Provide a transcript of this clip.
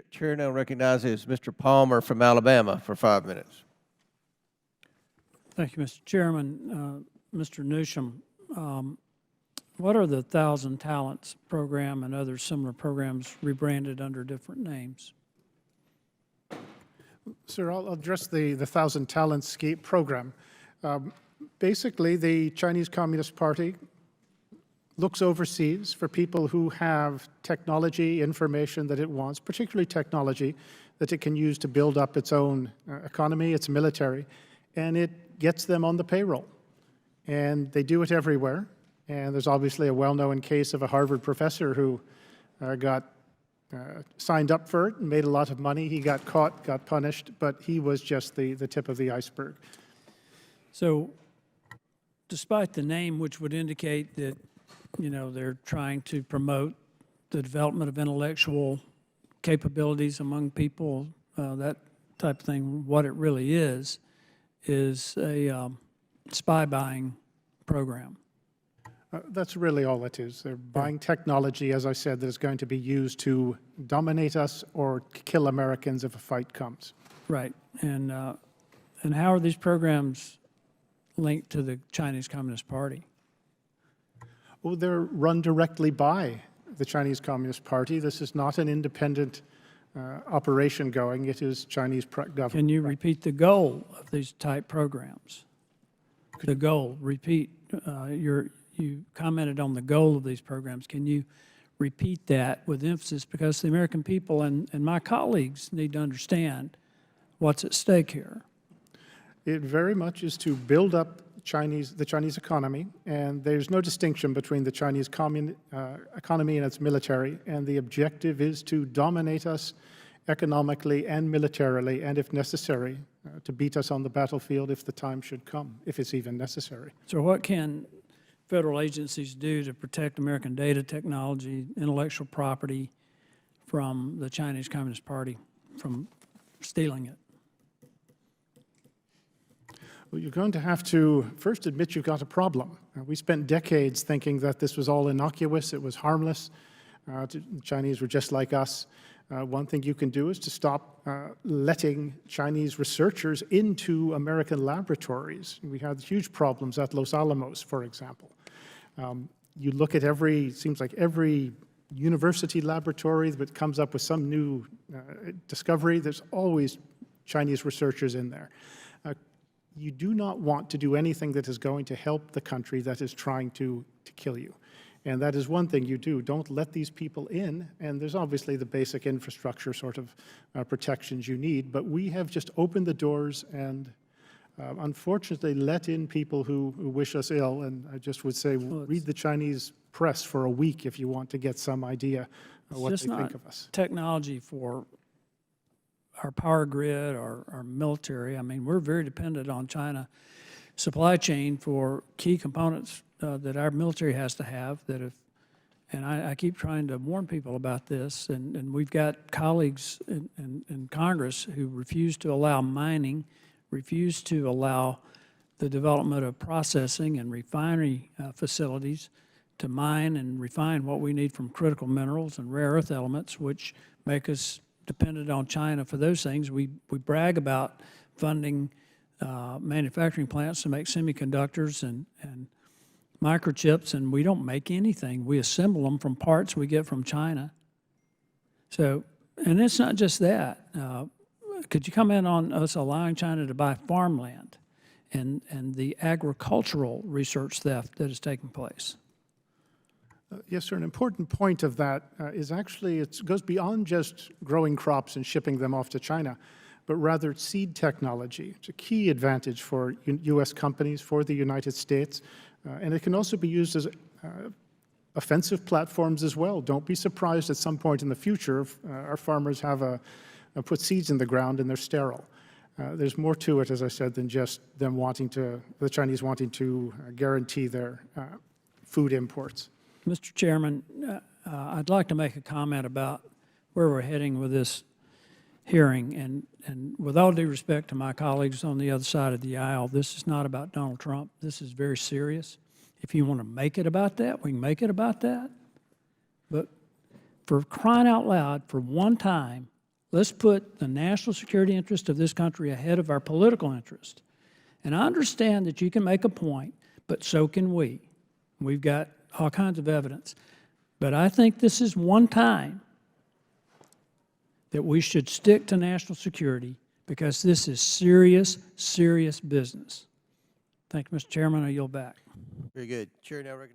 Chair now recognizes Mr. Palmer from Alabama for 5 minutes. Thank you, Mr. Chairman. Mr. Newsham, what are the 1,000 Talents program and other similar programs rebranded under different names? Sir, I'll address the 1,000 Talents program. Basically, the Chinese Communist Party looks overseas for people who have technology, information that it wants, particularly technology that it can use to build up its own economy, its military, and it gets them on the payroll. And they do it everywhere. And there's obviously a well-known case of a Harvard professor who got signed up for it and made a lot of money. He got caught, got punished, but he was just the tip of the iceberg. So, despite the name, which would indicate that, you know, they're trying to promote the development of intellectual capabilities among people, that type of thing, what it really is a spy buying program. That's really all it is. They're buying technology, as I said, that is going to be used to dominate us or kill Americans if a fight comes. Right. And how are these programs linked to the Chinese Communist Party? Well, they're run directly by the Chinese Communist Party. This is not an independent operation going. It is Chinese government. Can you repeat the goal of these type programs? The goal, repeat. You commented on the goal of these programs. Can you repeat that with emphasis? Because the American people and my colleagues need to understand what's at stake here. It very much is to build up the Chinese economy, and there's no distinction between the Chinese economy and its military, and the objective is to dominate us economically and militarily, and if necessary, to beat us on the battlefield if the time should come, if it's even necessary. So what can federal agencies do to protect American data technology, intellectual property from the Chinese Communist Party from stealing it? Well, you're going to have to first admit you've got a problem. We spent decades thinking that this was all innocuous, it was harmless. The Chinese were just like us. One thing you can do is to stop letting Chinese researchers into American laboratories. We had huge problems at Los Alamos, for example. You look at seems like every university laboratory that comes up with some new discovery, there's always Chinese researchers in there. You do not want to do anything that is going to help the country that is trying to kill you. And that is one thing you do. Don't let these people in. And there's obviously the basic infrastructure sort of protections you need. But we have just opened the doors and unfortunately let in people who wish us ill. And I just would say, read the Chinese press for a week if you want to get some idea of what they think of us. Technology for our power grid, our military. I mean, we're very dependent on China supply chain for key components that our military has to have. And I keep trying to warn people about this, and we've got colleagues in Congress who refuse to allow mining, refuse to allow the development of processing and refinery facilities to mine and refine what we need from critical minerals and rare earth elements, which make us dependent on China for those things. We brag about funding manufacturing plants to make semiconductors and microchips, and we don't make anything. We assemble them from parts we get from China. So, and it's not just that. Could you comment on us allowing China to buy farmland and the agricultural research theft that is taking place? Yes, sir. An important point of that is actually it goes beyond just growing crops and shipping them off to China, but rather seed technology. It's a key advantage for U.S. companies, for the United States, and it can also be used as offensive platforms as well. Don't be surprised at some point in the future if our farmers have put seeds in the ground and they're sterile. There's more to it, as I said, than just them the Chinese wanting to guarantee their food imports. Mr. Chairman, I'd like to make a comment about where we're heading with this hearing. And with all due respect to my colleagues on the other side of the aisle, this is not about Donald Trump. This is very serious. If you want to make it about that, we can make it about that. But for crying out loud, for one time, Let's put the national security interest of this country ahead of our political interest. And I understand that you can make a point, but so can we. We've got all kinds of evidence. But I think this is one time that we should stick to national security because this is serious, serious business. Thank you, Mr. Chairman. I yield back. Very good. Chair now recognizes